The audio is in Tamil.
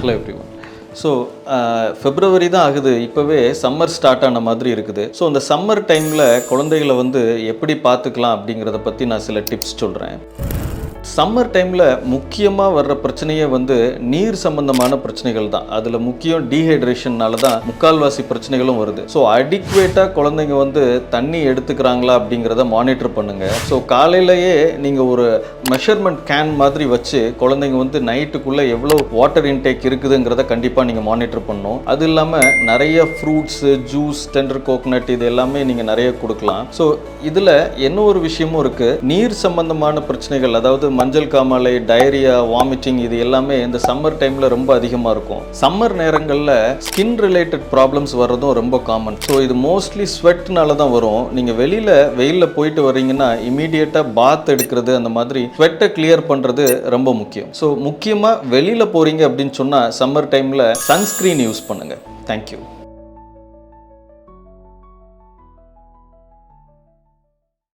Hello everyone. ஸோ ஃபெப்ரவரி தான் ஆகுது, இப்போவே சம்மர் ஸ்டார்ட் ஆன மாதிரி இருக்குது. ஸோ அந்த சம்மர் டைமில் குழந்தைகளை வந்து எப்படி பார்த்துக்கலாம் அப்படிங்கிறத பற்றி நான் சில டிப்ஸ் சொல்கிறேன். சம்மர் டைமில் முக்கியமாக வர்ற பிரச்சனையே வந்து நீர் சம்பந்தமான பிரச்சனைகள் தான். அதில் முக்கியம் டீஹைட்ரேஷன்னால தான் முக்கால்வாசி பிரச்சனைகளும் வருது. ஸோ அடிக்குவேட்டாக குழந்தைங்க வந்து தண்ணி எடுத்துக்கிறாங்களா அப்படிங்கிறத மானிட்டர் பண்ணுங்கள். ஸோ காலையிலேயே நீங்கள் ஒரு மெஷர்மெண்ட் கேன் மாதிரி வச்சு குழந்தைங்க வந்து நைட்டுக்குள்ளே எவ்வளோ வாட்டர் இன்டேக் இருக்குதுங்கிறத கண்டிப்பாக நீங்கள் மானிட்டர் பண்ணணும். அது இல்லாமல் நிறைய ஃப்ரூட்ஸு, ஜூஸ், டெண்டர் கோகனட் இது எல்லாமே நீங்கள் நிறைய கொடுக்கலாம். ஸோ இதில் என்ன ஒரு விஷயமும் இருக்குது, நீர் சம்பந்தமான பிரச்சனைகள், அதாவது மஞ்சள் காமாலை, டயரியா, வாமிட்டிங், இது எல்லாமே இந்த சம்மர் டைமில் ரொம்ப அதிகமாக இருக்கும். சம்மர் நேரங்களில் ஸ்கின் ரிலேட்டட் ப்ராப்ளம்ஸ் வர்றதும் ரொம்ப காமன். ஸோ இது மோஸ்ட்லி ஸ்வெட்னால தான் வரும். நீங்கள் வெயிலில் போயிட்டு வரீங்கன்னா இமீடியட்டாக பாத் எடுக்கிறது, அந்த மாதிரி ஸ்வெட்டை கிளியர் பண்ணுறது ரொம்ப முக்கியம். ஸோ முக்கியமாக வெளியில் போகிறீங்க அப்படின்னு சொன்னால் சம்மர் டைமில் சன்ஸ்க்ரீன் யூஸ் பண்ணுங்கள். தேங்க்யூ.